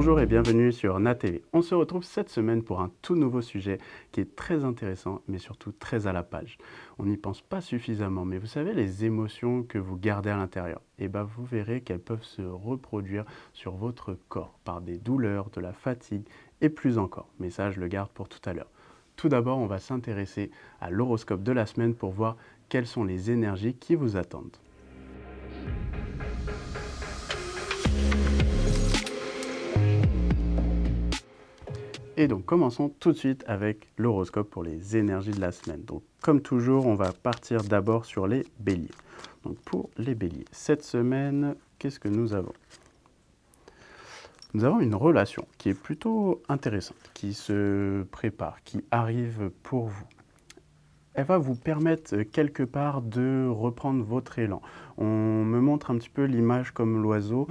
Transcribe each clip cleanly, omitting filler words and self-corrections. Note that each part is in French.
Bonjour et bienvenue sur NATV. On se retrouve cette semaine pour un tout nouveau sujet qui est très intéressant mais surtout très à la page. On n'y pense pas suffisamment, mais vous savez les émotions que vous gardez à l'intérieur, et ben vous verrez qu'elles peuvent se reproduire sur votre corps par des douleurs, de la fatigue et plus encore. Mais ça je le garde pour tout à l'heure. Tout d'abord on va s'intéresser à l'horoscope de la semaine pour voir quelles sont les énergies qui vous attendent. Et donc commençons tout de suite avec l'horoscope pour les énergies de la semaine. Donc comme toujours, on va partir d'abord sur les béliers. Donc pour les béliers, cette semaine, qu'est-ce que nous avons? Nous avons une relation qui est plutôt intéressante, qui se prépare, qui arrive pour vous. Elle va vous permettre quelque part de reprendre votre élan. On me montre un petit peu l'image comme l'oiseau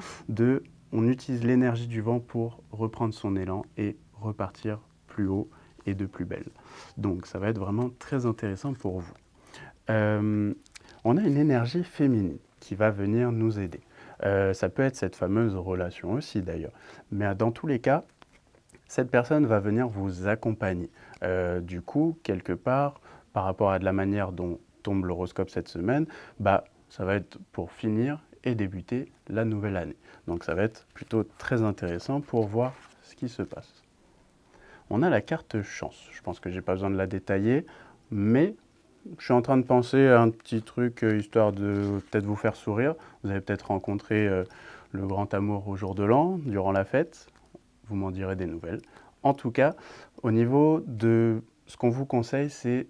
on utilise l'énergie du vent pour reprendre son élan et repartir plus haut et de plus belle. Donc ça va être vraiment très intéressant pour vous. On a une énergie féminine qui va venir nous aider. Ça peut être cette fameuse relation aussi d'ailleurs. Mais dans tous les cas, cette personne va venir vous accompagner. Du coup, quelque part, par rapport à de la manière dont tombe l'horoscope cette semaine, ça va être pour finir et débuter la nouvelle année. Donc ça va être plutôt très intéressant pour voir ce qui se passe. On a la carte chance. Je pense que je n'ai pas besoin de la détailler, mais je suis en train de penser à un petit truc histoire de peut-être vous faire sourire. Vous avez peut-être rencontré le grand amour au jour de l'an, durant la fête. Vous m'en direz des nouvelles. En tout cas, au niveau de ce qu'on vous conseille, c'est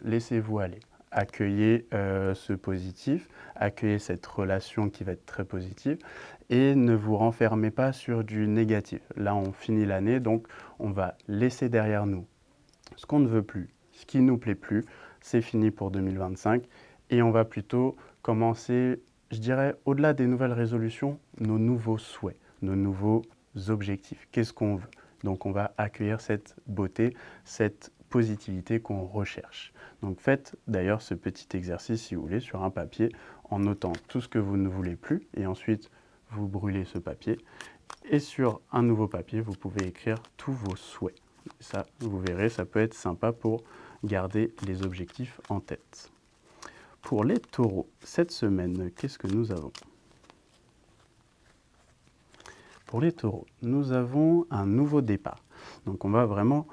laissez-vous aller. Accueillez ce positif, accueillez cette relation qui va être très positive et ne vous renfermez pas sur du négatif. Là, on finit l'année, donc on va laisser derrière nous ce qu'on ne veut plus, ce qui ne nous plaît plus. C'est fini pour 2025 et on va plutôt commencer, je dirais, au-delà des nouvelles résolutions, nos nouveaux souhaits, nos nouveaux objectifs. Qu'est-ce qu'on veut? Donc on va accueillir cette beauté, cette positivité qu'on recherche. Donc faites d'ailleurs ce petit exercice, si vous voulez, sur un papier, en notant tout ce que vous ne voulez plus, et ensuite vous brûlez ce papier. Et sur un nouveau papier, vous pouvez écrire tous vos souhaits. Ça, vous verrez, ça peut être sympa pour garder les objectifs en tête. Pour les taureaux, cette semaine, qu'est-ce que nous avons? Pour les taureaux, nous avons un nouveau départ. Donc on va vraiment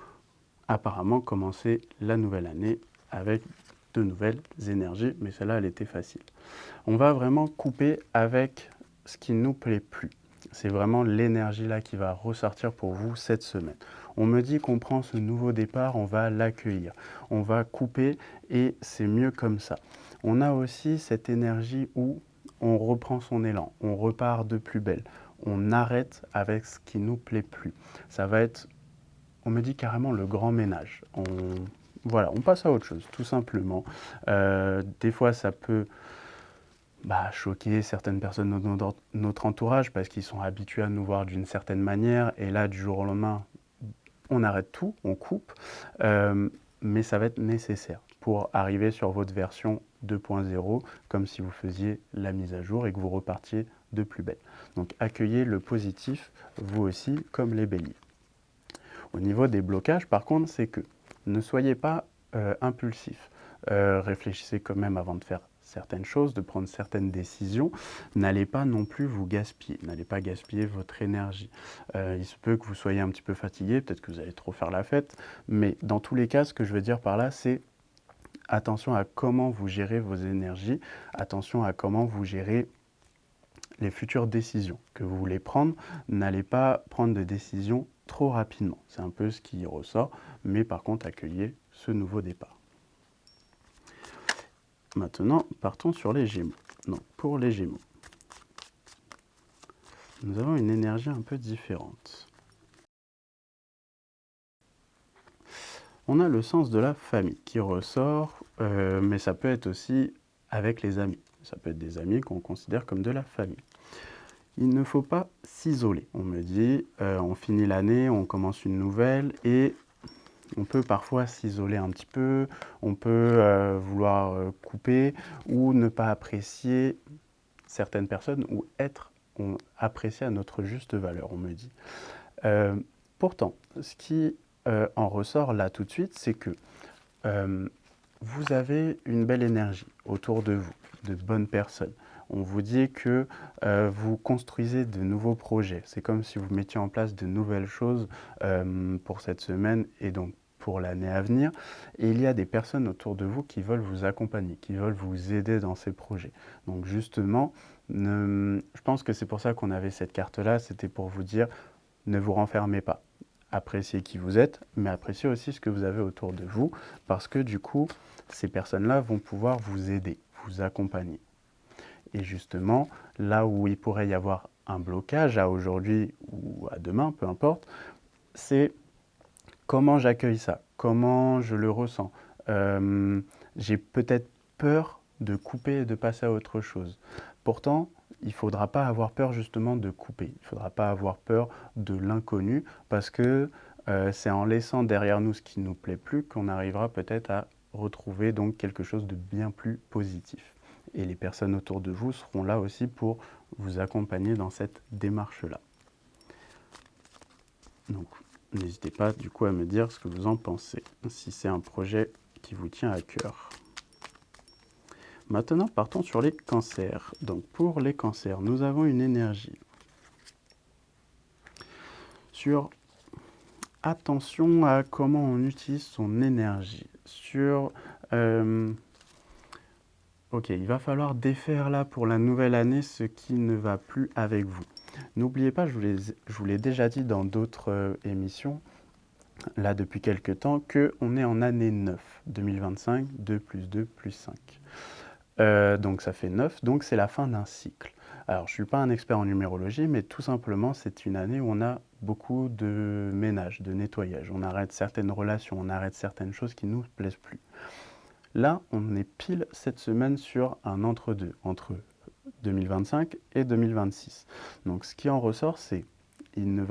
apparemment commencer la nouvelle année avec de nouvelles énergies, mais celle-là, elle était facile. On va vraiment couper avec ce qui ne nous plaît plus. C'est vraiment l'énergie là qui va ressortir pour vous cette semaine. On me dit qu'on prend ce nouveau départ, on va l'accueillir. On va couper et c'est mieux comme ça. On a aussi cette énergie où on reprend son élan, on repart de plus belle. On arrête avec ce qui ne nous plaît plus. Ça va être, on me dit carrément le grand ménage. Voilà, on passe à autre chose, tout simplement. Des fois, ça peut choquer certaines personnes de notre entourage parce qu'ils sont habitués à nous voir d'une certaine manière. Et là, du jour au lendemain, on arrête tout, on coupe. Mais ça va être nécessaire pour arriver sur votre version 2.0, comme si vous faisiez la mise à jour et que vous repartiez de plus belle. Donc accueillez le positif, vous aussi, comme les béliers. Au niveau des blocages, par contre, c'est que ne soyez pas impulsif. Réfléchissez quand même avant de faire certaines choses, de prendre certaines décisions. N'allez pas non plus vous gaspiller, n'allez pas gaspiller votre énergie. Il se peut que vous soyez un petit peu fatigué, peut-être que vous allez trop faire la fête, mais dans tous les cas, ce que je veux dire par là, c'est attention à comment vous gérez vos énergies, attention à comment vous gérez les futures décisions que vous voulez prendre. N'allez pas prendre de décisions trop rapidement. C'est un peu ce qui ressort, mais par contre, accueillez ce nouveau départ. Maintenant, partons sur les Gémeaux. Donc, pour les Gémeaux, nous avons une énergie un peu différente. On a le sens de la famille qui ressort, mais ça peut être aussi avec les amis. Ça peut être des amis qu'on considère comme de la famille. Il ne faut pas s'isoler. On me dit, on finit l'année, on commence une nouvelle et on peut parfois s'isoler un petit peu, on peut vouloir couper ou ne pas apprécier certaines personnes ou être appréciés à notre juste valeur, on me dit. Pourtant, ce qui en ressort là tout de suite, c'est que vous avez une belle énergie autour de vous, de bonnes personnes. On vous dit que vous construisez de nouveaux projets. C'est comme si vous mettiez en place de nouvelles choses pour cette semaine et donc pour l'année à venir. Et il y a des personnes autour de vous qui veulent vous accompagner, qui veulent vous aider dans ces projets. Donc justement, je pense que c'est pour ça qu'on avait cette carte-là, c'était pour vous dire, ne vous renfermez pas. Appréciez qui vous êtes, mais appréciez aussi ce que vous avez autour de vous, parce que du coup, ces personnes-là vont pouvoir vous aider, vous accompagner. Et justement, là où il pourrait y avoir un blocage, à aujourd'hui ou à demain, peu importe, c'est comment j'accueille ça, comment je le ressens. J'ai peut-être peur de couper et de passer à autre chose. Pourtant, il ne faudra pas avoir peur justement de couper. Il ne faudra pas avoir peur de l'inconnu parce que c'est en laissant derrière nous ce qui ne nous plaît plus qu'on arrivera peut-être à retrouver donc quelque chose de bien plus positif. Et les personnes autour de vous seront là aussi pour vous accompagner dans cette démarche-là. Donc, n'hésitez pas du coup à me dire ce que vous en pensez, si c'est un projet qui vous tient à cœur. Maintenant, partons sur les cancers. Donc, pour les cancers, nous avons une énergie sur attention à comment on utilise son énergie. Sur, ok, il va falloir défaire là pour la nouvelle année ce qui ne va plus avec vous. N'oubliez pas, je vous l'ai déjà dit dans d'autres émissions, là depuis quelques temps, qu'on est en année 9, 2025, 2 plus 2 plus 5. Donc ça fait 9, donc c'est la fin d'un cycle. Alors je ne suis pas un expert en numérologie, mais tout simplement c'est une année où on a beaucoup de ménage, de nettoyage. On arrête certaines relations, on arrête certaines choses qui ne nous plaisent plus. Là, on est pile cette semaine sur un entre-deux, entre 2025 et 2026. Donc ce qui en ressort, c'est qu'il ne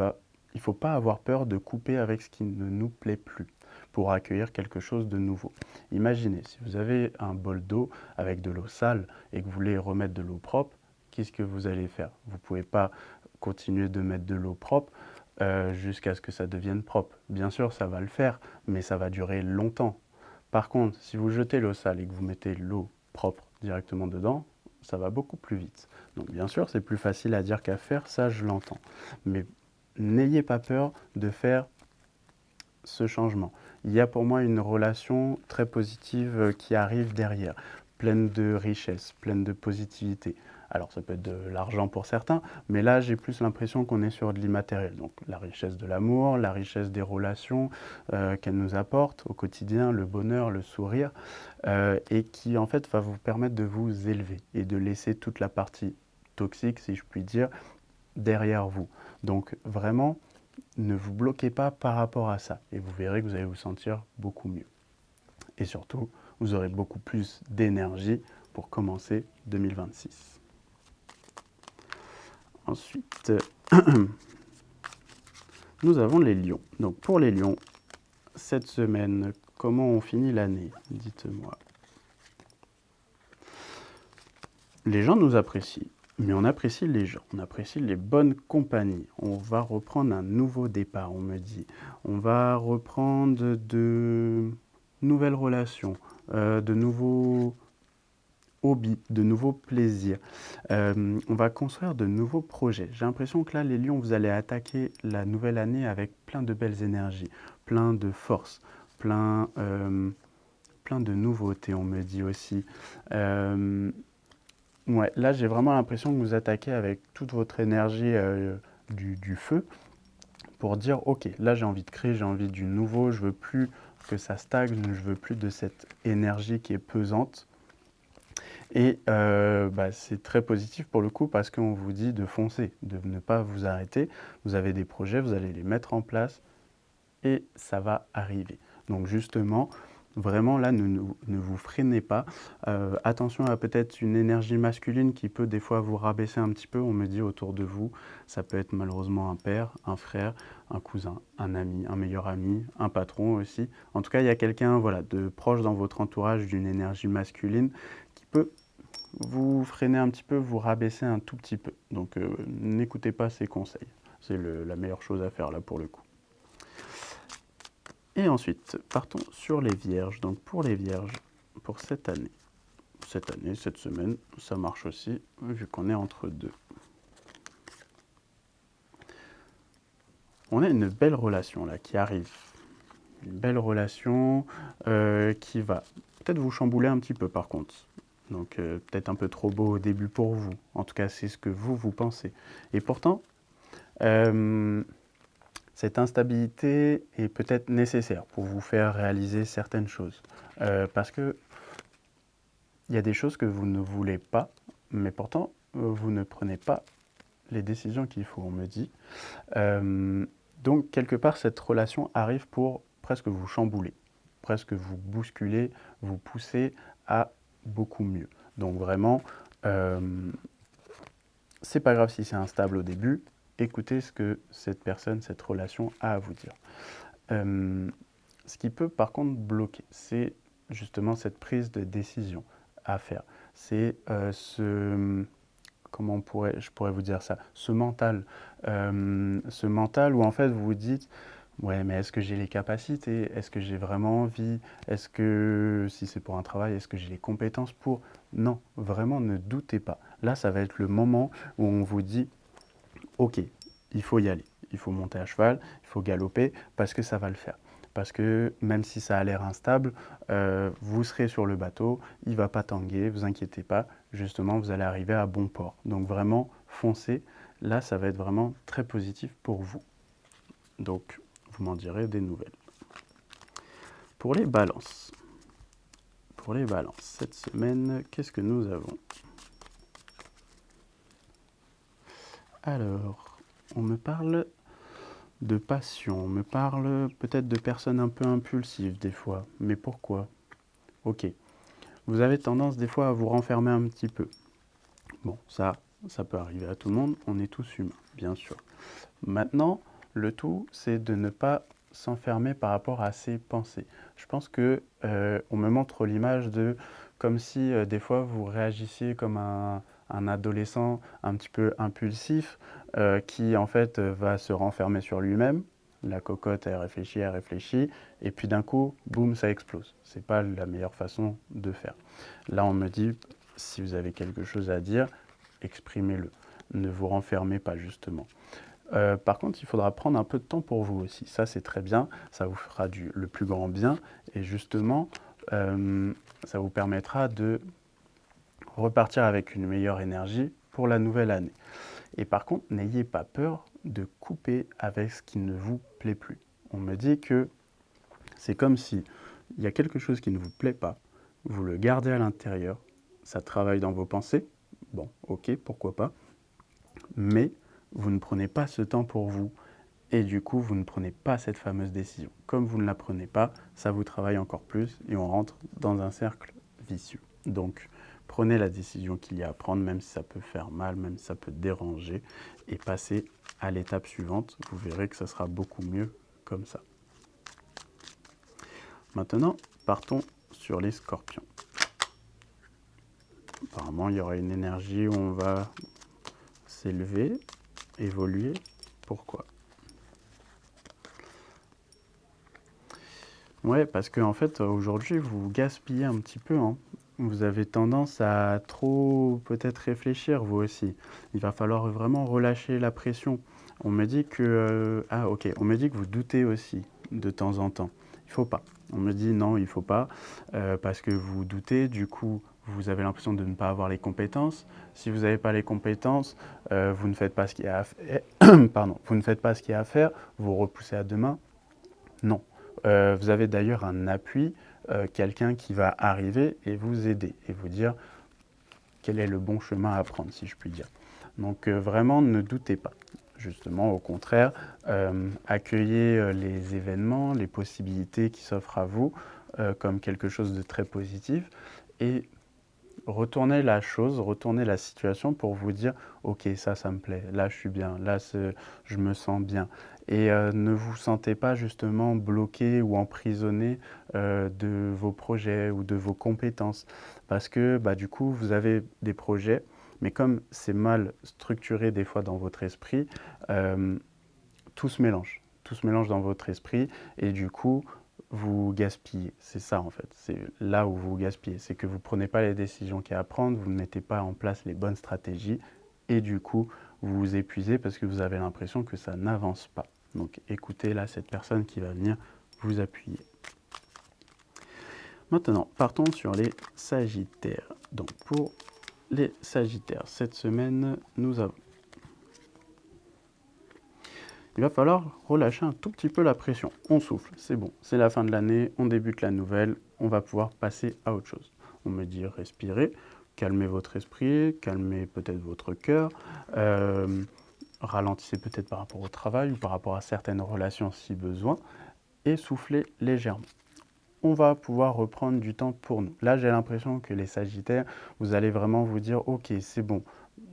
faut pas avoir peur de couper avec ce qui ne nous plaît plus pour accueillir quelque chose de nouveau. Imaginez, si vous avez un bol d'eau avec de l'eau sale et que vous voulez remettre de l'eau propre, qu'est-ce que vous allez faire? Vous ne pouvez pas continuer de mettre de l'eau propre jusqu'à ce que ça devienne propre. Bien sûr, ça va le faire, mais ça va durer longtemps. Par contre, si vous jetez l'eau sale et que vous mettez l'eau propre directement dedans, ça va beaucoup plus vite. Donc bien sûr, c'est plus facile à dire qu'à faire, ça je l'entends. Mais n'ayez pas peur de faire ce changement. Il y a pour moi une relation très positive qui arrive derrière, pleine de richesse, pleine de positivité. Alors ça peut être de l'argent pour certains, mais là j'ai plus l'impression qu'on est sur de l'immatériel. Donc la richesse de l'amour, la richesse des relations qu'elle nous apporte au quotidien, le bonheur, le sourire, et qui en fait va vous permettre de vous élever et de laisser toute la partie toxique, si je puis dire, derrière vous. Donc vraiment, ne vous bloquez pas par rapport à ça et vous verrez que vous allez vous sentir beaucoup mieux. Et surtout, vous aurez beaucoup plus d'énergie pour commencer 2026. Ensuite, nous avons les lions. Donc pour les lions, cette semaine, comment on finit l'année? Dites-moi. Les gens nous apprécient. Mais on apprécie les gens, on apprécie les bonnes compagnies. On va reprendre un nouveau départ, on me dit. On va reprendre de nouvelles relations, de nouveaux hobbies, de nouveaux plaisirs. On va construire de nouveaux projets. J'ai l'impression que là, les lions, vous allez attaquer la nouvelle année avec plein de belles énergies, plein de force, plein de nouveautés, on me dit aussi. Ouais, là j'ai vraiment l'impression que vous attaquez avec toute votre énergie du feu pour dire ok, là j'ai envie de créer, j'ai envie du nouveau, je veux plus que ça stagne, je veux plus de cette énergie qui est pesante. Et c'est très positif pour le coup parce qu'on vous dit de foncer, de ne pas vous arrêter. Vous avez des projets, vous allez les mettre en place et ça va arriver. Donc justement, vraiment là, ne vous freinez pas. Attention à peut-être une énergie masculine qui peut des fois vous rabaisser un petit peu. On me dit autour de vous, ça peut être malheureusement un père, un frère, un cousin, un ami, un meilleur ami, un patron aussi. En tout cas, il y a quelqu'un de proche dans votre entourage d'une énergie masculine qui peut vous freinez un petit peu, vous rabaissez un tout petit peu. Donc n'écoutez pas ces conseils. C'est la meilleure chose à faire là pour le coup. Et ensuite, partons sur les vierges. Donc pour les vierges, pour cette année, cette semaine, ça marche aussi, vu qu'on est entre deux. On a une belle relation là qui arrive. Une belle relation qui va peut-être vous chambouler un petit peu par contre. Donc peut-être un peu trop beau au début pour vous. En tout cas, c'est ce que vous pensez. Et pourtant, cette instabilité est peut-être nécessaire pour vous faire réaliser certaines choses. Parce que il y a des choses que vous ne voulez pas, mais pourtant, vous ne prenez pas les décisions qu'il faut, on me dit. Donc, quelque part, cette relation arrive pour presque vous chambouler, presque vous bousculer, vous pousser à beaucoup mieux. Donc, vraiment, c'est pas grave si c'est instable au début, écoutez ce que cette personne, cette relation a à vous dire. Ce qui peut par contre bloquer, c'est justement cette prise de décision à faire. C'est comment je pourrais vous dire ça, ce mental où en fait vous vous dites, ouais, mais est-ce que j'ai les capacités? Est-ce que j'ai vraiment envie? Est-ce que, si c'est pour un travail, est-ce que j'ai les compétences pour? Non, vraiment ne doutez pas. Là, ça va être le moment où on vous dit, ok, il faut y aller. Il faut monter à cheval, il faut galoper, parce que ça va le faire. Parce que même si ça a l'air instable, vous serez sur le bateau, il ne va pas tanguer, vous inquiétez pas, justement, vous allez arriver à bon port. Donc vraiment, foncez. Là, ça va être vraiment très positif pour vous. Donc, vous m'en direz des nouvelles. Pour les balances, cette semaine, qu'est-ce que nous avons? Alors, on me parle de passion, on me parle peut-être de personnes un peu impulsives des fois. Mais pourquoi? Ok. Vous avez tendance des fois à vous renfermer un petit peu. Bon, ça peut arriver à tout le monde, on est tous humains, bien sûr. Maintenant, le tout, c'est de ne pas s'enfermer par rapport à ses pensées. Je pense que on me montre l'image de comme si des fois vous réagissiez comme un adolescent un petit peu impulsif qui en fait va se renfermer sur lui-même. La cocotte, elle réfléchit, et puis d'un coup, boum, ça explose. C'est pas la meilleure façon de faire. Là, on me dit, si vous avez quelque chose à dire, exprimez-le. Ne vous renfermez pas, justement. Par contre, il faudra prendre un peu de temps pour vous aussi. Ça, c'est très bien. Ça vous fera le plus grand bien. Et justement, ça vous permettra de repartir avec une meilleure énergie pour la nouvelle année. Et par contre, n'ayez pas peur de couper avec ce qui ne vous plaît plus. On me dit que c'est comme si il y a quelque chose qui ne vous plaît pas, vous le gardez à l'intérieur, ça travaille dans vos pensées, bon, ok, pourquoi pas, mais vous ne prenez pas ce temps pour vous et du coup, vous ne prenez pas cette fameuse décision. Comme vous ne la prenez pas, ça vous travaille encore plus et on rentre dans un cercle vicieux. Donc, prenez la décision qu'il y a à prendre, même si ça peut faire mal, même si ça peut déranger, et passez à l'étape suivante. Vous verrez que ça sera beaucoup mieux comme ça. Maintenant, partons sur les scorpions. Apparemment, il y aura une énergie où on va s'élever, évoluer. Pourquoi? Ouais, parce qu'en fait, aujourd'hui, vous gaspillez un petit peu, hein. Vous avez tendance à trop peut-être réfléchir, vous aussi. Il va falloir vraiment relâcher la pression. On me dit que... ah, ok. On me dit que vous doutez aussi de temps en temps. Il faut pas. On me dit non, il faut pas, parce que vous doutez, du coup, vous avez l'impression de ne pas avoir les compétences. Si vous n'avez pas les compétences, vous ne faites pas ce qu'il y a à faire. Pardon, vous ne faites pas ce qu'il y a à faire, vous repoussez à demain. Non. Vous avez d'ailleurs un appui, quelqu'un qui va arriver et vous aider et vous dire quel est le bon chemin à prendre, si je puis dire. Donc vraiment, ne doutez pas. Justement, au contraire, accueillez les événements, les possibilités qui s'offrent à vous comme quelque chose de très positif et retournez la chose, retournez la situation pour vous dire « Ok, ça me plaît, là je suis bien, là je me sens bien ». Et ne vous sentez pas justement bloqué ou emprisonné de vos projets ou de vos compétences. Parce que du coup, vous avez des projets, mais comme c'est mal structuré des fois dans votre esprit, euh, tout se mélange. Tout se mélange dans votre esprit et du coup, vous gaspillez. C'est ça en fait. C'est là où vous gaspillez. C'est que vous ne prenez pas les décisions qu'il y a à prendre, vous ne mettez pas en place les bonnes stratégies et du coup, vous vous épuisez parce que vous avez l'impression que ça n'avance pas. Donc écoutez là cette personne qui va venir vous appuyer. Maintenant, partons sur les Sagittaires. Donc pour les Sagittaires, cette semaine, nous avons... Il va falloir relâcher un tout petit peu la pression. On souffle, c'est bon, c'est la fin de l'année, on débute la nouvelle, on va pouvoir passer à autre chose. On me dit respirez, calmez votre esprit, calmez peut-être votre cœur, ralentissez peut-être par rapport au travail ou par rapport à certaines relations si besoin, et soufflez légèrement. On va pouvoir reprendre du temps pour nous. Là, j'ai l'impression que les Sagittaires, vous allez vraiment vous dire, ok, c'est bon,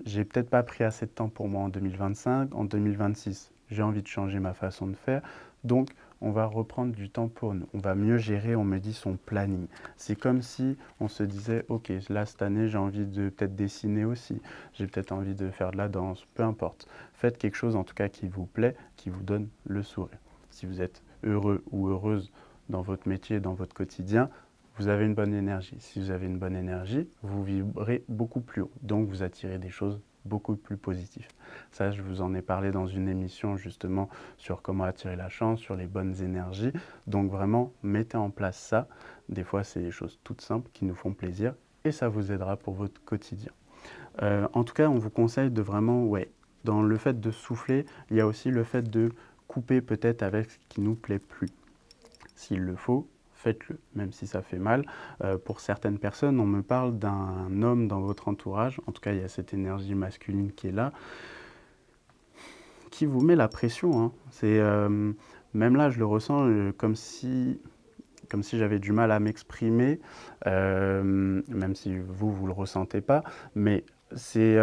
j'ai peut-être pas pris assez de temps pour moi en 2025, en 2026, j'ai envie de changer ma façon de faire, donc on va reprendre du temps pour nous. On va mieux gérer, on me dit, son planning. C'est comme si on se disait, ok, là, cette année, j'ai envie de peut-être dessiner aussi, j'ai peut-être envie de faire de la danse, peu importe. Faites quelque chose, en tout cas, qui vous plaît, qui vous donne le sourire. Si vous êtes heureux ou heureuse dans votre métier, dans votre quotidien, vous avez une bonne énergie. Si vous avez une bonne énergie, vous vibrez beaucoup plus haut. Donc, vous attirez des choses beaucoup plus positives. Ça, je vous en ai parlé dans une émission justement sur comment attirer la chance, sur les bonnes énergies. Donc, vraiment, mettez en place ça. Des fois, c'est des choses toutes simples qui nous font plaisir et ça vous aidera pour votre quotidien. En tout cas, on vous conseille de vraiment, dans le fait de souffler, il y a aussi le fait de couper peut-être avec ce qui ne nous plaît plus. S'il le faut, faites-le, même si ça fait mal. Pour certaines personnes, on me parle d'un homme dans votre entourage, en tout cas il y a cette énergie masculine qui est là, qui vous met la pression. Hein. Même là, je le ressens comme si j'avais du mal à m'exprimer, même si vous ne le ressentez pas, mais c'est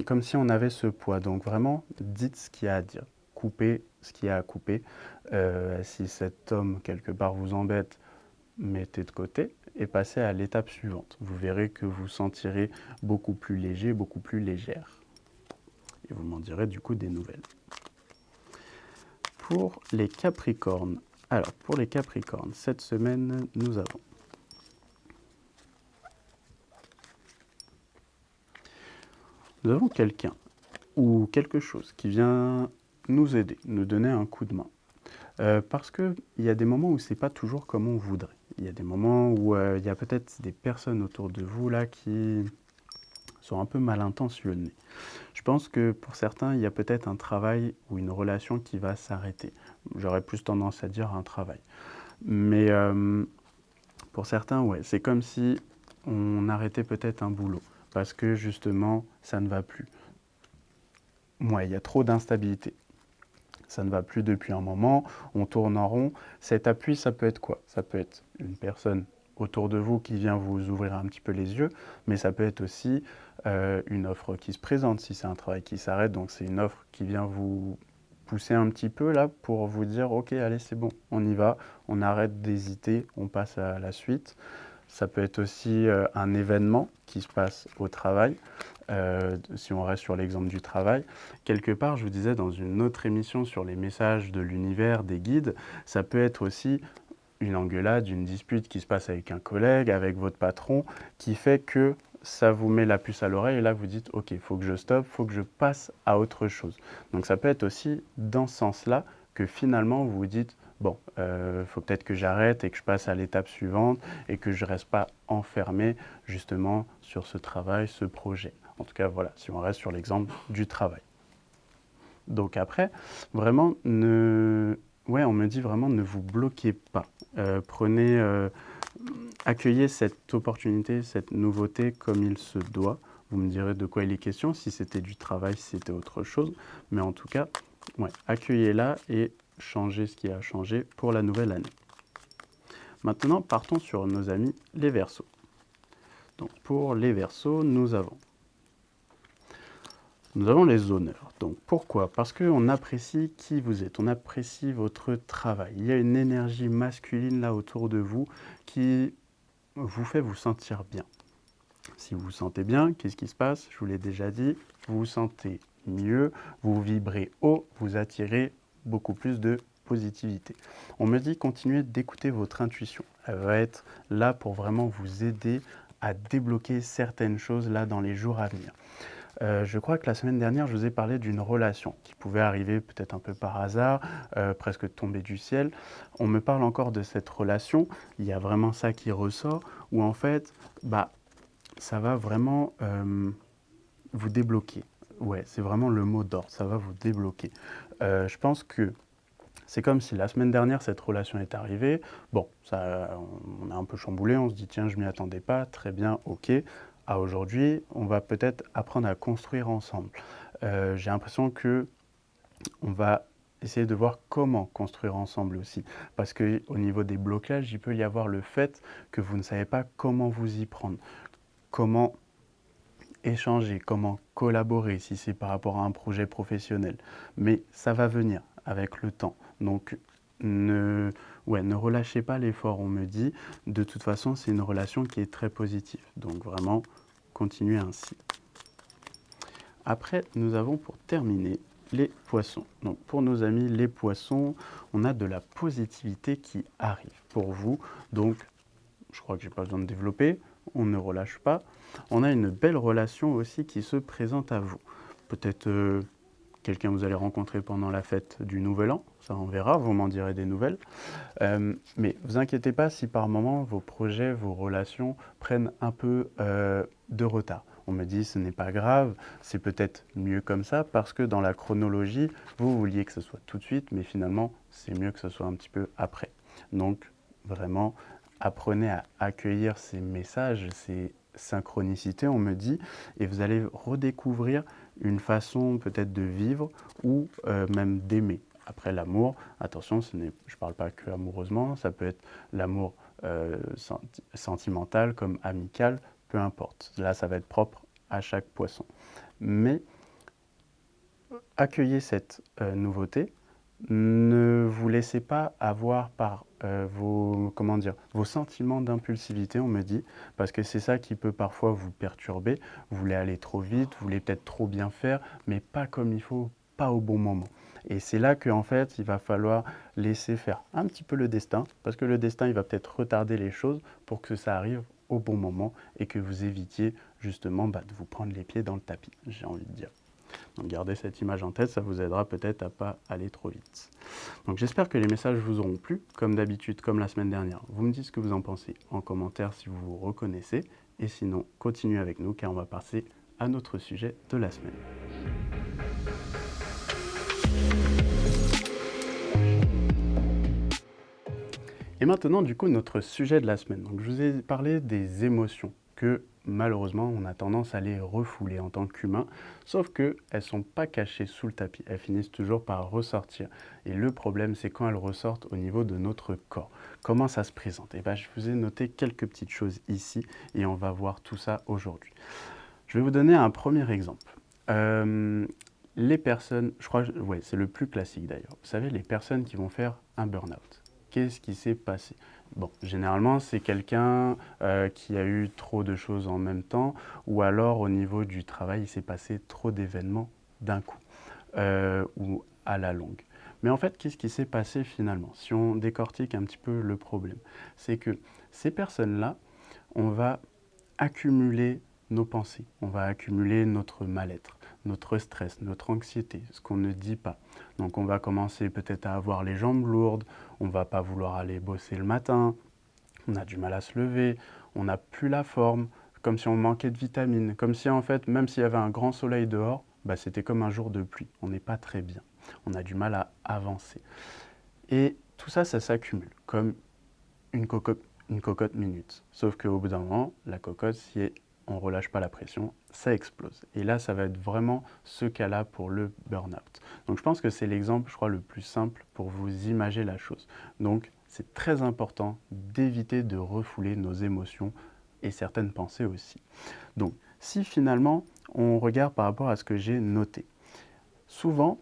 comme si on avait ce poids. Donc vraiment, dites ce qu'il y a à dire. Coupez ce qu'il y a à couper. Si cet homme, quelque part, vous embête, mettez de côté et passez à l'étape suivante. Vous verrez que vous sentirez beaucoup plus léger, beaucoup plus légère. Et vous m'en direz du coup des nouvelles. Pour les Capricornes. Alors, pour les Capricornes, cette semaine, nous avons quelqu'un ou quelque chose qui vient nous aider, nous donner un coup de main. Parce qu'il y a des moments où c'est pas toujours comme on voudrait. Il y a des moments où il y a peut-être des personnes autour de vous là qui sont un peu mal intentionnées. Je pense que pour certains, il y a peut-être un travail ou une relation qui va s'arrêter. J'aurais plus tendance à dire un travail. Mais pour certains, c'est comme si on arrêtait peut-être un boulot parce que justement, ça ne va plus. Il y a trop d'instabilité. Ça ne va plus depuis un moment, on tourne en rond. Cet appui, ça peut être quoi? Ça peut être une personne autour de vous qui vient vous ouvrir un petit peu les yeux, mais ça peut être aussi une offre qui se présente si c'est un travail qui s'arrête. Donc c'est une offre qui vient vous pousser un petit peu là pour vous dire ok, allez, c'est bon, on y va, on arrête d'hésiter, on passe à la suite. Ça peut être aussi un événement qui se passe au travail. Si on reste sur l'exemple du travail, quelque part, je vous disais dans une autre émission sur les messages de l'univers, des guides, ça peut être aussi une engueulade, une dispute qui se passe avec un collègue, avec votre patron, qui fait que ça vous met la puce à l'oreille et là vous dites ok, il faut que je stoppe, il faut que je passe à autre chose. Donc ça peut être aussi dans ce sens-là que finalement vous vous dites bon, faut peut-être que j'arrête et que je passe à l'étape suivante et que je ne reste pas enfermé justement sur ce travail, ce projet. En tout cas, voilà, si on reste sur l'exemple du travail. Donc après, vraiment, on me dit vraiment ne vous bloquez pas. Accueillez cette opportunité, cette nouveauté comme il se doit. Vous me direz de quoi il est question, si c'était du travail, si c'était autre chose. Mais en tout cas, accueillez-la et changez ce qui a changé pour la nouvelle année. Maintenant, partons sur nos amis les Verseaux. Donc pour les Verseaux, nous avons Nous avons les honneurs. Donc pourquoi? Parce qu'on apprécie qui vous êtes, on apprécie votre travail. Il y a une énergie masculine là autour de vous qui vous fait vous sentir bien. Si vous vous sentez bien, qu'est-ce qui se passe? Je vous l'ai déjà dit, vous vous sentez mieux, vous vibrez haut, vous attirez beaucoup plus de positivité. On me dit continuez d'écouter votre intuition. Elle va être là pour vraiment vous aider à débloquer certaines choses là dans les jours à venir. Je crois que la semaine dernière, je vous ai parlé d'une relation qui pouvait arriver peut-être un peu par hasard, presque tomber du ciel. On me parle encore de cette relation, il y a vraiment ça qui ressort, où en fait, ça va vraiment vous débloquer. Ouais, c'est vraiment le mot d'ordre, ça va vous débloquer. Je pense que c'est comme si la semaine dernière, cette relation est arrivée. Bon, on a un peu chamboulé, on se dit tiens, je m'y attendais pas, très bien, ok. À aujourd'hui, on va peut-être apprendre à construire ensemble. J'ai l'impression que on va essayer de voir comment construire ensemble aussi. Parce qu'au niveau des blocages, il peut y avoir le fait que vous ne savez pas comment vous y prendre, comment échanger, comment collaborer si c'est par rapport à un projet professionnel. Mais ça va venir avec le temps. Donc, ne relâchez pas l'effort, on me dit. De toute façon, c'est une relation qui est très positive. Donc, vraiment, continuez ainsi. Après, nous avons pour terminer les poissons. Donc, pour nos amis les poissons, on a de la positivité qui arrive pour vous. Donc, je crois que je n'ai pas besoin de développer. On ne relâche pas. On a une belle relation aussi qui se présente à vous. Peut-être quelqu'un que vous allez rencontrer pendant la fête du Nouvel An, ça on verra, vous m'en direz des nouvelles. Mais vous inquiétez pas si par moment vos projets, vos relations prennent un peu de retard. On me dit ce n'est pas grave, c'est peut-être mieux comme ça parce que dans la chronologie, vous vouliez que ce soit tout de suite, mais finalement c'est mieux que ce soit un petit peu après. Donc vraiment, apprenez à accueillir ces messages, ces synchronicités, on me dit, et vous allez redécouvrir une façon peut-être de vivre ou même d'aimer. Après l'amour, attention, je ne parle pas que amoureusement, ça peut être l'amour sentimental comme amical, peu importe. Là, ça va être propre à chaque poisson. Mais accueillez cette nouveauté. Ne vous laissez pas avoir par vos sentiments d'impulsivité, on me dit, parce que c'est ça qui peut parfois vous perturber. Vous voulez aller trop vite, vous voulez peut-être trop bien faire, mais pas comme il faut, pas au bon moment. Et c'est là qu'en fait, il va falloir laisser faire un petit peu le destin, parce que le destin, il va peut-être retarder les choses pour que ça arrive au bon moment et que vous évitiez justement de vous prendre les pieds dans le tapis, j'ai envie de dire. Donc gardez cette image en tête, ça vous aidera peut-être à ne pas aller trop vite. Donc j'espère que les messages vous auront plu, comme d'habitude, comme la semaine dernière. Vous me dites ce que vous en pensez en commentaire si vous vous reconnaissez, et sinon continuez avec nous car on va passer à notre sujet de la semaine. Et maintenant, du coup, notre sujet de la semaine. Donc, je vous ai parlé des émotions que, malheureusement, on a tendance à les refouler en tant qu'humain, sauf qu'elles ne sont pas cachées sous le tapis. Elles finissent toujours par ressortir. Et le problème, c'est quand elles ressortent au niveau de notre corps. Comment ça se présente? Et je vous ai noté quelques petites choses ici et on va voir tout ça aujourd'hui. Je vais vous donner un premier exemple. Les personnes, je crois, c'est le plus classique d'ailleurs. Vous savez, les personnes qui vont faire un burn-out. Qu'est-ce qui s'est passé? Bon, généralement, c'est quelqu'un qui a eu trop de choses en même temps, ou alors au niveau du travail, il s'est passé trop d'événements d'un coup, ou à la longue. Mais en fait, qu'est-ce qui s'est passé finalement? Si on décortique un petit peu le problème, c'est que ces personnes-là, on va accumuler nos pensées, on va accumuler notre mal-être, notre stress, notre anxiété, ce qu'on ne dit pas. Donc on va commencer peut-être à avoir les jambes lourdes, on ne va pas vouloir aller bosser le matin, on a du mal à se lever, on n'a plus la forme, comme si on manquait de vitamines, comme si en fait, même s'il y avait un grand soleil dehors, c'était comme un jour de pluie, on n'est pas très bien, on a du mal à avancer. Et tout ça, ça s'accumule comme une cocotte minute. Sauf qu'au bout d'un moment, la cocotte, si on ne relâche pas la pression, ça explose. Et là, ça va être vraiment ce cas-là pour le burn-out. Donc je pense que c'est l'exemple, je crois, le plus simple pour vous imaginer la chose. Donc c'est très important d'éviter de refouler nos émotions et certaines pensées aussi. Donc Si finalement, on regarde par rapport à ce que j'ai noté, souvent,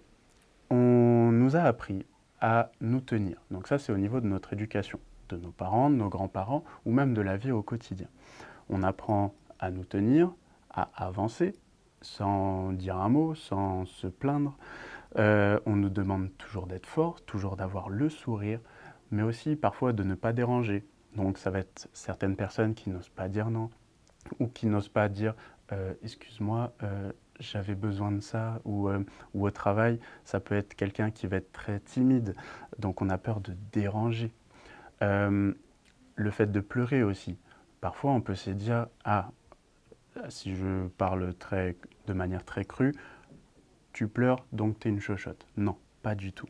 on nous a appris à nous tenir. Donc ça, c'est au niveau de notre éducation, de nos parents, de nos grands-parents, ou même de la vie au quotidien. On apprend à nous tenir, à avancer, sans dire un mot, sans se plaindre. On nous demande toujours d'être fort, toujours d'avoir le sourire, mais aussi parfois de ne pas déranger. Donc ça va être certaines personnes qui n'osent pas dire non, ou qui n'osent pas dire excuse-moi, j'avais besoin de ça, ou au travail, ça peut être quelqu'un qui va être très timide, donc on a peur de déranger. Euh, le fait de pleurer aussi. Parfois, on peut se dire, ah, si je parle de manière très crue, tu pleures, donc tu es une chochotte. Non, pas du tout.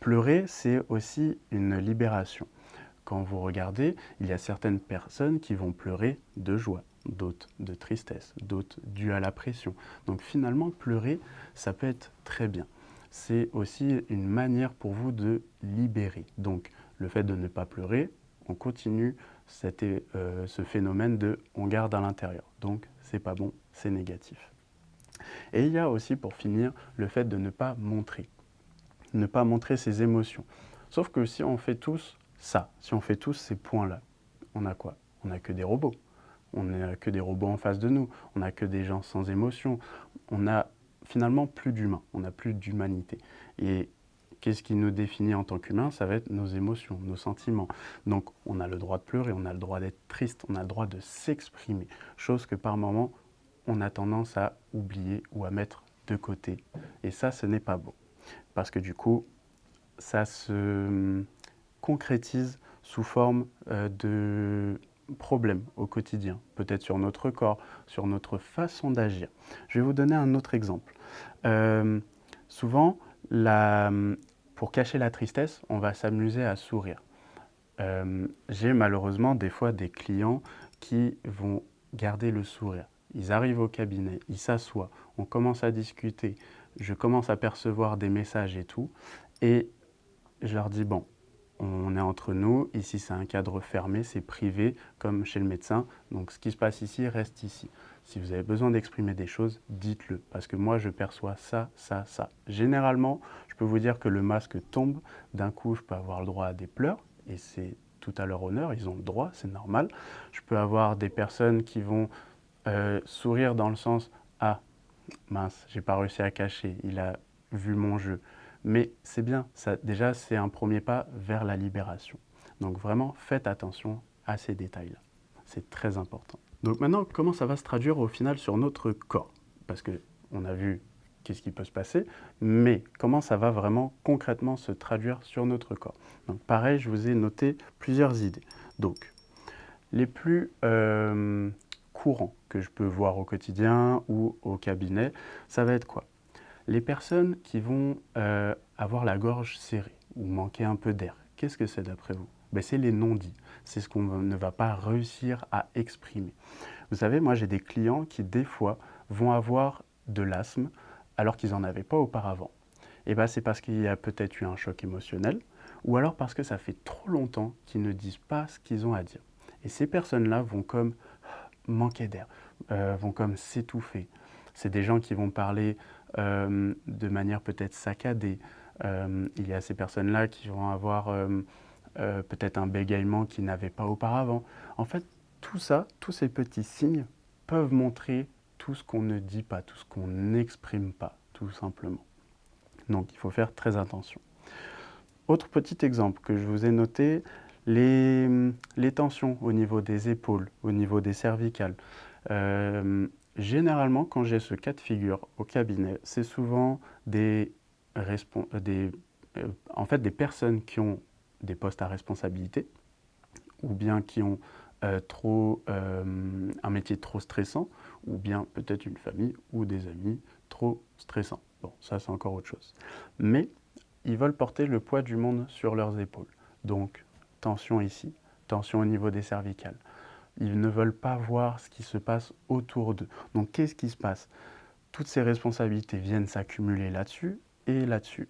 Pleurer, c'est aussi une libération. Quand vous regardez, il y a certaines personnes qui vont pleurer de joie, d'autres de tristesse, d'autres dues à la pression. Donc finalement, pleurer, ça peut être très bien. C'est aussi une manière pour vous de libérer. Donc le fait de ne pas pleurer, on continue ce phénomène de on garde à l'intérieur. Donc c'est pas bon, c'est négatif. Et il y a aussi pour finir le fait de ne pas montrer. Ne pas montrer ses émotions. Sauf que si on fait tous ça, si on fait tous ces points-là, on a quoi? On n'a que des robots. On n'a que des robots en face de nous. On n'a que des gens sans émotion. On n'a finalement plus d'humain. On n'a plus d'humanité. Et qu'est-ce qui nous définit en tant qu'humains? Ça va être nos émotions, nos sentiments. Donc on a le droit de pleurer, on a le droit d'être triste, on a le droit de s'exprimer. Chose que par moments, on a tendance à oublier ou à mettre de côté. Et ça, ce n'est pas beau. Parce que du coup, ça se concrétise sous forme de problèmes au quotidien, peut-être sur notre corps, sur notre façon d'agir. Je vais vous donner un autre exemple. Souvent, pour cacher la tristesse, on va s'amuser à sourire. J'ai malheureusement des fois des clients qui vont garder le sourire. Ils arrivent au cabinet, ils s'assoient, on commence à discuter, je commence à percevoir des messages et tout, et je leur dis, bon, on est entre nous, ici c'est un cadre fermé, c'est privé, comme chez le médecin, donc ce qui se passe ici reste ici. Si vous avez besoin d'exprimer des choses, dites-le, parce que moi je perçois ça, ça, ça. Généralement, je peux vous dire que le masque tombe, d'un coup je peux avoir le droit à des pleurs, et c'est tout à leur honneur, ils ont le droit, c'est normal. Je peux avoir des personnes qui vont sourire dans le sens, ah mince, j'ai pas réussi à cacher, il a vu mon jeu. Mais c'est bien, ça, déjà c'est un premier pas vers la libération. Donc vraiment, faites attention à ces détails-là. C'est très important. Donc maintenant, comment ça va se traduire au final sur notre corps? Parce qu'on a vu qu'est-ce qui peut se passer, mais comment ça va vraiment concrètement se traduire sur notre corps? Donc pareil, je vous ai noté plusieurs idées. Donc, les plus courants que je peux voir au quotidien ou au cabinet, ça va être quoi? Les personnes qui vont avoir la gorge serrée ou manquer un peu d'air, qu'est-ce que c'est d'après vous? Ben, c'est les non-dits, c'est ce qu'on ne va pas réussir à exprimer. Vous savez, moi j'ai des clients qui des fois vont avoir de l'asthme alors qu'ils n'en avaient pas auparavant. Et ben, c'est parce qu'il y a peut-être eu un choc émotionnel ou alors parce que ça fait trop longtemps qu'ils ne disent pas ce qu'ils ont à dire. Et ces personnes-là vont comme manquer d'air, vont comme s'étouffer. C'est des gens qui vont parler de manière peut-être saccadée. Il y a ces personnes-là qui vont avoir peut-être un bégaiement qu'ils n'avaient pas auparavant. En fait, tout ça, tous ces petits signes peuvent montrer tout ce qu'on ne dit pas, tout ce qu'on n'exprime pas, tout simplement. Donc il faut faire très attention. Autre petit exemple que je vous ai noté, les tensions au niveau des épaules, au niveau des cervicales. Généralement, quand j'ai ce cas de figure au cabinet, c'est souvent en fait, des personnes qui ont des postes à responsabilité ou bien qui ont un métier trop stressant ou bien peut-être une famille ou des amis trop stressants. Bon, ça c'est encore autre chose. Mais ils veulent porter le poids du monde sur leurs épaules. Donc, tension ici, tension au niveau des cervicales. Ils ne veulent pas voir ce qui se passe autour d'eux. Donc, qu'est-ce qui se passe? Toutes ces responsabilités viennent s'accumuler là-dessus et là-dessus.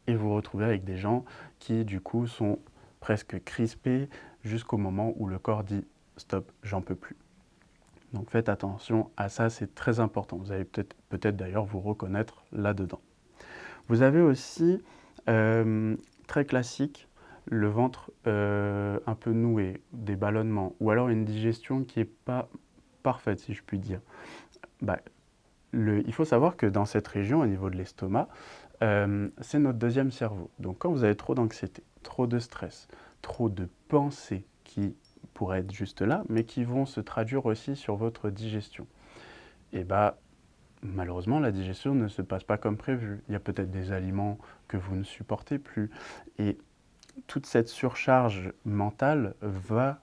Et vous vous retrouvez avec des gens qui, du coup, sont presque crispés jusqu'au moment où le corps dit « stop, j'en peux plus ». Donc faites attention à ça, c'est très important. Vous allez peut-être d'ailleurs vous reconnaître là-dedans. Vous avez aussi, très classique, le ventre un peu noué, des ballonnements, ou alors une digestion qui n'est pas parfaite, si je puis dire. Bah, il faut savoir que dans cette région, au niveau de l'estomac, c'est notre deuxième cerveau. Donc quand vous avez trop d'anxiété, trop de stress, trop de pensées qui pourraient être juste là, mais qui vont se traduire aussi sur votre digestion, et bah, malheureusement, la digestion ne se passe pas comme prévu. Il y a peut-être des aliments que vous ne supportez plus. Et toute cette surcharge mentale va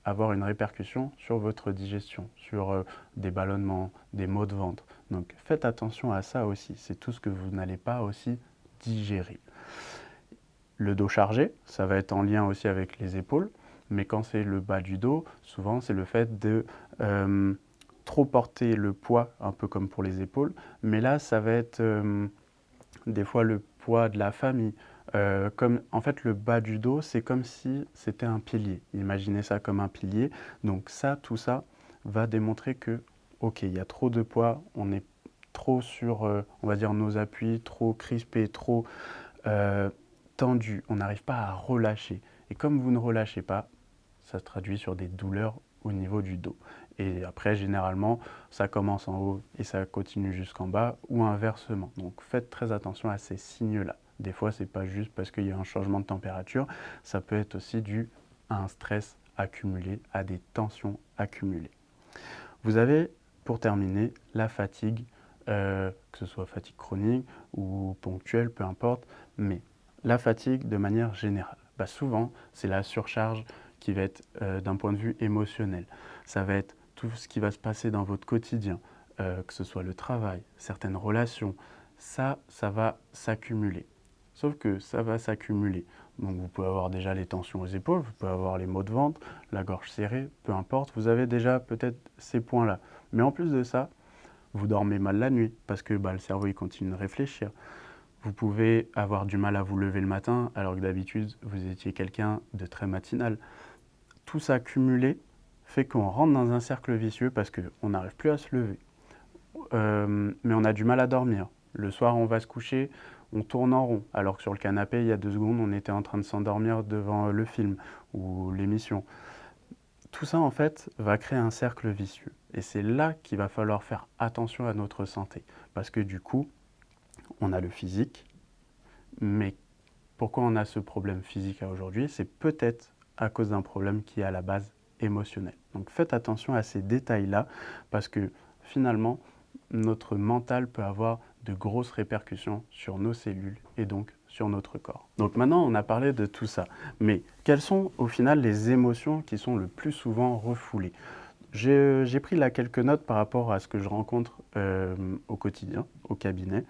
avoir une répercussion sur votre digestion, sur des ballonnements, des maux de ventre. Donc faites attention à ça aussi. C'est tout ce que vous n'allez pas aussi digérer. Le dos chargé, ça va être en lien aussi avec les épaules. Mais quand c'est le bas du dos, souvent c'est le fait de trop porter le poids, un peu comme pour les épaules. Mais là, ça va être des fois le poids de la famille. En fait, le bas du dos, c'est comme si c'était un pilier. Imaginez ça comme un pilier. Donc ça, tout ça va démontrer que, ok, il y a trop de poids, on est trop sur, on va dire, nos appuis, trop crispé, trop tendu. On n'arrive pas à relâcher. Et comme vous ne relâchez pas, ça se traduit sur des douleurs au niveau du dos. Et après, généralement, ça commence en haut et ça continue jusqu'en bas ou inversement. Donc faites très attention à ces signes-là. Des fois, ce n'est pas juste parce qu'il y a un changement de température, ça peut être aussi dû à un stress accumulé, à des tensions accumulées. Vous avez, pour terminer, la fatigue, que ce soit fatigue chronique ou ponctuelle, peu importe, mais la fatigue de manière générale. Bah souvent, c'est la surcharge qui va être d'un point de vue émotionnel. Ça va être tout ce qui va se passer dans votre quotidien, que ce soit le travail, certaines relations. Ça va s'accumuler. Sauf que ça va s'accumuler. Donc vous pouvez avoir déjà les tensions aux épaules, vous pouvez avoir les maux de ventre, la gorge serrée, peu importe. Vous avez déjà peut-être ces points-là. Mais en plus de ça, vous dormez mal la nuit parce que le cerveau il continue de réfléchir. Vous pouvez avoir du mal à vous lever le matin alors que d'habitude vous étiez quelqu'un de très matinal. Tout ça cumulé fait qu'on rentre dans un cercle vicieux parce qu'on n'arrive plus à se lever. Mais on a du mal à dormir. Le soir, on va se coucher, on tourne en rond, alors que sur le canapé, il y a 2 secondes, on était en train de s'endormir devant le film ou l'émission. Tout ça, en fait, va créer un cercle vicieux. Et c'est là qu'il va falloir faire attention à notre santé. Parce que du coup, on a le physique, mais pourquoi on a ce problème physique à aujourd'hui? C'est peut-être à cause d'un problème qui est à la base émotionnel. Donc faites attention à ces détails-là, parce que finalement, notre mental peut avoir de grosses répercussions sur nos cellules et donc sur notre corps. Donc maintenant, on a parlé de tout ça. Mais quelles sont au final les émotions qui sont le plus souvent refoulées? J'ai pris là quelques notes par rapport à ce que je rencontre au quotidien, au cabinet.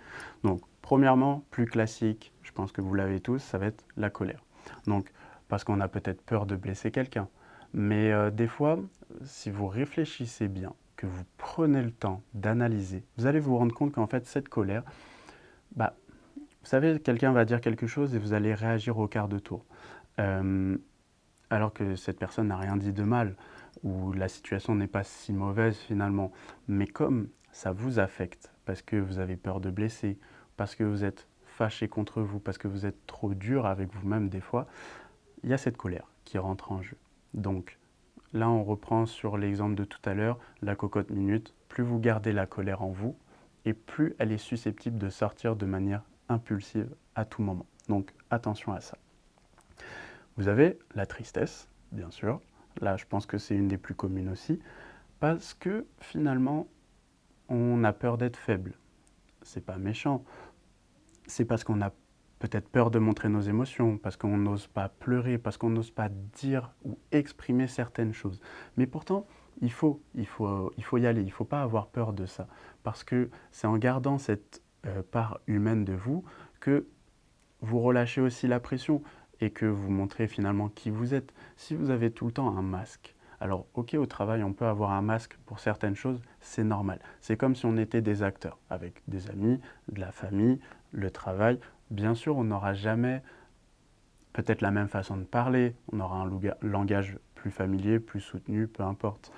Donc, premièrement, plus classique, je pense que vous l'avez tous, ça va être la colère. Donc, parce qu'on a peut-être peur de blesser quelqu'un. Mais des fois, si vous réfléchissez bien, que vous prenez le temps d'analyser, vous allez vous rendre compte qu'en fait, cette colère, bah, vous savez, quelqu'un va dire quelque chose et vous allez réagir au quart de tour. Alors que cette personne n'a rien dit de mal, ou la situation n'est pas si mauvaise finalement. Mais comme ça vous affecte, parce que vous avez peur de blesser, parce que vous êtes fâché contre vous, parce que vous êtes trop dur avec vous-même des fois, il y a cette colère qui rentre en jeu. Donc là, on reprend sur l'exemple de tout à l'heure, la cocotte minute. Plus vous gardez la colère en vous, et plus elle est susceptible de sortir de manière impulsive à tout moment. Donc attention à ça. Vous avez la tristesse, bien sûr. Là, je pense que c'est une des plus communes aussi, parce que finalement, on a peur d'être faible. C'est pas méchant. C'est parce qu'on a peut-être peur de montrer nos émotions, parce qu'on n'ose pas pleurer, parce qu'on n'ose pas dire ou exprimer certaines choses. Mais pourtant, il faut y aller. Il ne faut pas avoir peur de ça, parce que c'est en gardant cette part humaine de vous que vous relâchez aussi la pression et que vous montrez finalement qui vous êtes. Si vous avez tout le temps un masque, alors ok, au travail on peut avoir un masque pour certaines choses, c'est normal. C'est comme si on était des acteurs avec des amis, de la famille, le travail. Bien sûr, on n'aura jamais peut-être la même façon de parler, on aura un langage plus familier, plus soutenu, peu importe.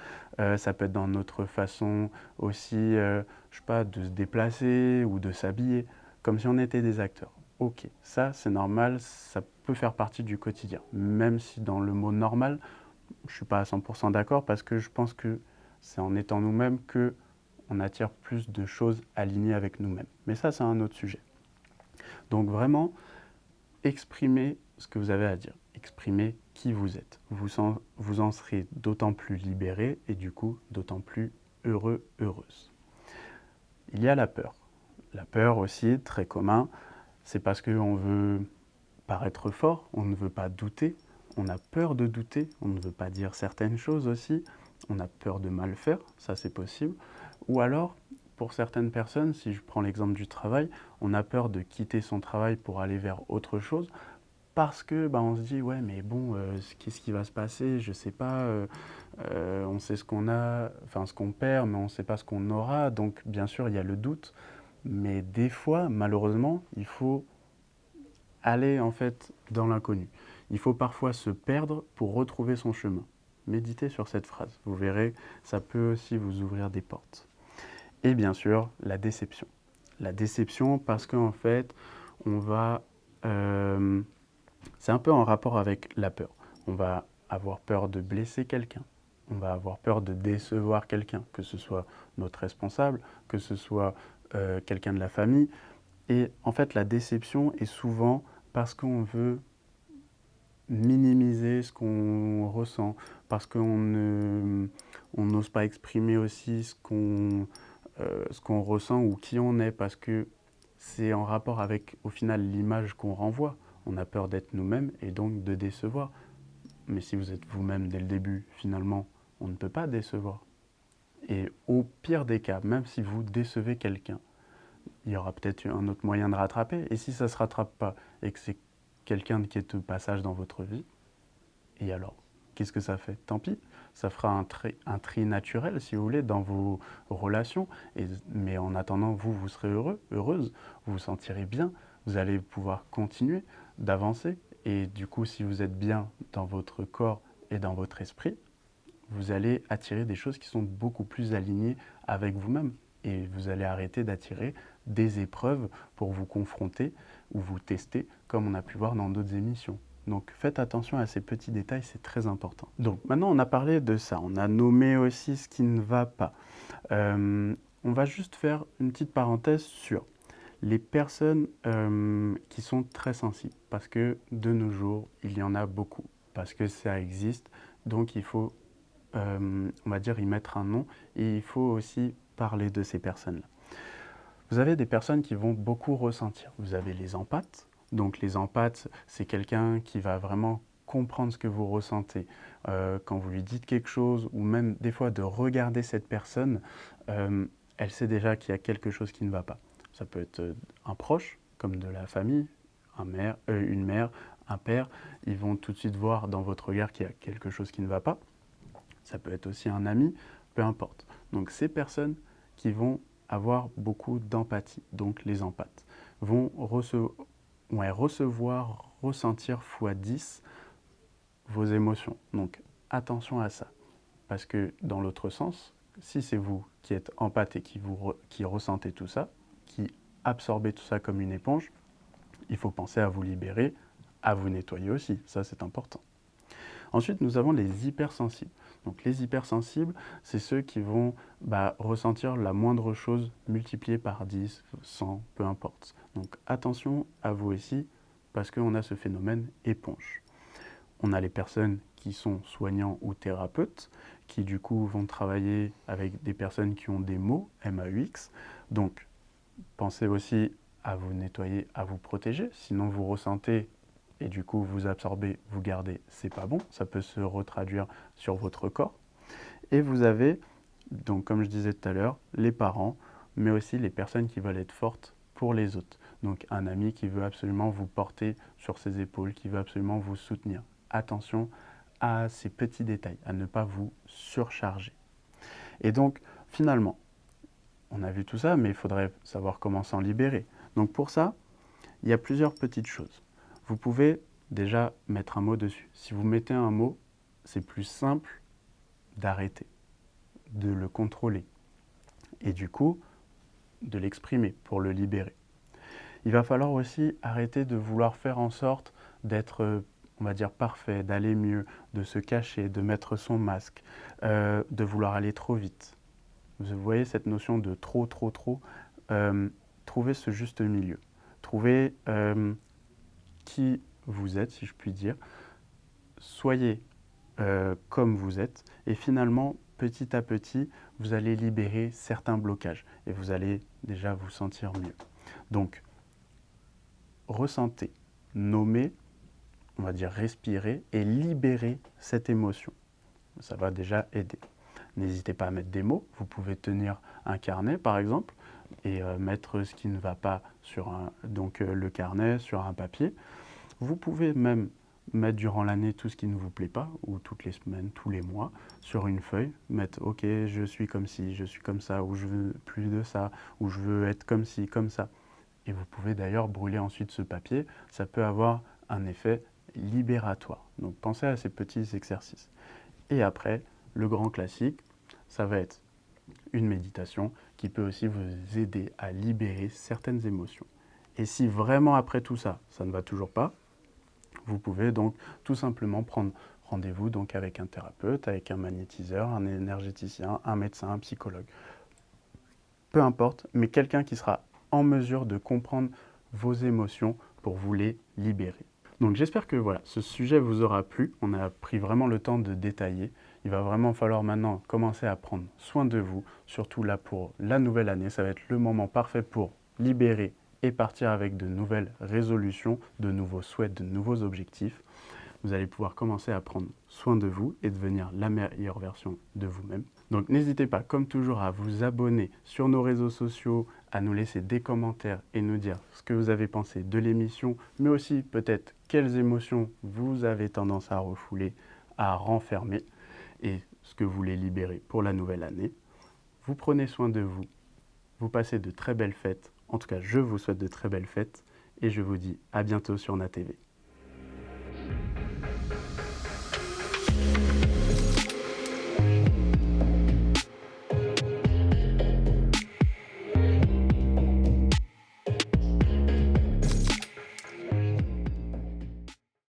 Ça peut être dans notre façon aussi, je sais pas, de se déplacer ou de s'habiller, comme si on était des acteurs. Ok, ça c'est normal, ça peut faire partie du quotidien. Même si dans le mot normal, je ne suis pas à 100% d'accord parce que je pense que c'est en étant nous-mêmes que on attire plus de choses alignées avec nous-mêmes. Mais ça, c'est un autre sujet. Donc vraiment, exprimez ce que vous avez à dire. Exprimez qui vous êtes. Vous en serez d'autant plus libéré et du coup, d'autant plus heureux, heureuse. Il y a la peur. La peur aussi, très commun, c'est parce qu'on veut paraître fort, on ne veut pas douter, on a peur de douter, on ne veut pas dire certaines choses aussi, on a peur de mal faire, ça c'est possible. Ou alors, pour certaines personnes, si je prends l'exemple du travail, on a peur de quitter son travail pour aller vers autre chose parce que on se dit ouais mais bon qu'est-ce qui va se passer, je sais pas, on sait ce qu'on a, enfin ce qu'on perd, mais on ne sait pas ce qu'on aura, donc bien sûr il y a le doute, mais des fois malheureusement il faut aller en fait dans l'inconnu. Il faut parfois se perdre pour retrouver son chemin. Méditez sur cette phrase, vous verrez, ça peut aussi vous ouvrir des portes. Et bien sûr, la déception. La déception parce qu'en fait, on va... c'est un peu en rapport avec la peur. On va avoir peur de blesser quelqu'un. On va avoir peur de décevoir quelqu'un, que ce soit notre responsable, que ce soit quelqu'un de la famille. Et en fait, la déception est souvent parce qu'on veut minimiser ce qu'on ressent, parce qu'on n'ose pas exprimer aussi ce qu'on ressent ou qui on est, parce que c'est en rapport avec, au final, l'image qu'on renvoie. On a peur d'être nous-mêmes et donc de décevoir. Mais si vous êtes vous-même dès le début, finalement, on ne peut pas décevoir. Et au pire des cas, même si vous décevez quelqu'un, il y aura peut-être un autre moyen de rattraper. Et si ça ne se rattrape pas et que c'est quelqu'un qui est de passage dans votre vie, et alors, qu'est-ce que ça fait? Tant pis, ça fera un tri naturel, si vous voulez, dans vos relations. Mais en attendant, vous serez heureux, heureuse, vous vous sentirez bien, vous allez pouvoir continuer d'avancer. Et du coup, si vous êtes bien dans votre corps et dans votre esprit, vous allez attirer des choses qui sont beaucoup plus alignées avec vous-même. Et vous allez arrêter d'attirer des épreuves pour vous confronter ou vous tester, comme on a pu voir dans d'autres émissions. Donc faites attention à ces petits détails, c'est très important. Donc maintenant on a parlé de ça, on a nommé aussi ce qui ne va pas. On va juste faire une petite parenthèse sur les personnes qui sont très sensibles, parce que de nos jours, il y en a beaucoup, parce que ça existe, donc il faut, on va dire, y mettre un nom, et il faut aussi parler de ces personnes-là. Vous avez des personnes qui vont beaucoup ressentir. Vous avez les empathes. Donc les empathes, c'est quelqu'un qui va vraiment comprendre ce que vous ressentez. Quand vous lui dites quelque chose, ou même des fois de regarder cette personne, elle sait déjà qu'il y a quelque chose qui ne va pas. Ça peut être un proche, comme de la famille, une mère, un père. Ils vont tout de suite voir dans votre regard qu'il y a quelque chose qui ne va pas. Ça peut être aussi un ami, peu importe. Donc ces personnes qui vont avoir beaucoup d'empathie, donc les empathes, vont recevoir, ressentir x10 vos émotions. Donc attention à ça, parce que dans l'autre sens, si c'est vous qui êtes empathe et qui ressentez tout ça, qui absorbez tout ça comme une éponge, il faut penser à vous libérer, à vous nettoyer aussi, ça c'est important. Ensuite, nous avons les hypersensibles. Donc les hypersensibles, c'est ceux qui vont ressentir la moindre chose multipliée par 10, 100, peu importe. Donc attention à vous aussi, parce qu'on a ce phénomène éponge. On a les personnes qui sont soignants ou thérapeutes, qui du coup vont travailler avec des personnes qui ont des maux, MAUX. Donc pensez aussi à vous nettoyer, à vous protéger, sinon vous ressentez et du coup vous absorbez, vous gardez, c'est pas bon, ça peut se retraduire sur votre corps. Et vous avez, donc comme je disais tout à l'heure, les parents, mais aussi les personnes qui veulent être fortes pour les autres. Donc un ami qui veut absolument vous porter sur ses épaules, qui veut absolument vous soutenir. Attention à ces petits détails, à ne pas vous surcharger. Et donc finalement, on a vu tout ça, mais il faudrait savoir comment s'en libérer. Donc pour ça, il y a plusieurs petites choses. Vous pouvez déjà mettre un mot dessus. Si vous mettez un mot, c'est plus simple d'arrêter, de le contrôler et du coup de l'exprimer pour le libérer. Il va falloir aussi arrêter de vouloir faire en sorte d'être, on va dire, parfait, d'aller mieux, de se cacher, de mettre son masque, de vouloir aller trop vite. Vous voyez cette notion de trop, trop, trop. Trouvez ce juste milieu. Trouvez qui vous êtes, si je puis dire. Soyez comme vous êtes et finalement, petit à petit, vous allez libérer certains blocages et vous allez déjà vous sentir mieux. Donc, ressentez, nommez, on va dire respirer et libérer cette émotion. Ça va déjà aider. N'hésitez pas à mettre des mots. Vous pouvez tenir un carnet, par exemple, et mettre ce qui ne va pas sur le carnet, sur un papier. Vous pouvez même mettre durant l'année tout ce qui ne vous plaît pas, ou toutes les semaines, tous les mois, sur une feuille, mettre « Ok, je suis comme ci, je suis comme ça, ou je veux plus de ça, ou je veux être comme ci, comme ça ». Et vous pouvez d'ailleurs brûler ensuite ce papier, ça peut avoir un effet libératoire. Donc pensez à ces petits exercices. Et après, le grand classique, ça va être une méditation qui peut aussi vous aider à libérer certaines émotions. Et si vraiment après tout ça, ça ne va toujours pas, vous pouvez donc tout simplement prendre rendez-vous donc avec un thérapeute, avec un magnétiseur, un énergéticien, un médecin, un psychologue. Peu importe, mais quelqu'un qui sera en mesure de comprendre vos émotions pour vous les libérer. Donc j'espère que voilà, ce sujet vous aura plu. On a pris vraiment le temps de détailler. Il va vraiment falloir maintenant commencer à prendre soin de vous, surtout là pour la nouvelle année. Ça va être le moment parfait pour libérer et partir avec de nouvelles résolutions, de nouveaux souhaits, de nouveaux objectifs. Vous allez pouvoir commencer à prendre soin de vous et devenir la meilleure version de vous-même. Donc n'hésitez pas, comme toujours, à vous abonner sur nos réseaux sociaux, à nous laisser des commentaires et nous dire ce que vous avez pensé de l'émission, mais aussi peut-être quelles émotions vous avez tendance à refouler, à renfermer et ce que vous voulez libérer pour la nouvelle année. Vous prenez soin de vous, vous passez de très belles fêtes. En tout cas, je vous souhaite de très belles fêtes et je vous dis à bientôt sur NATV.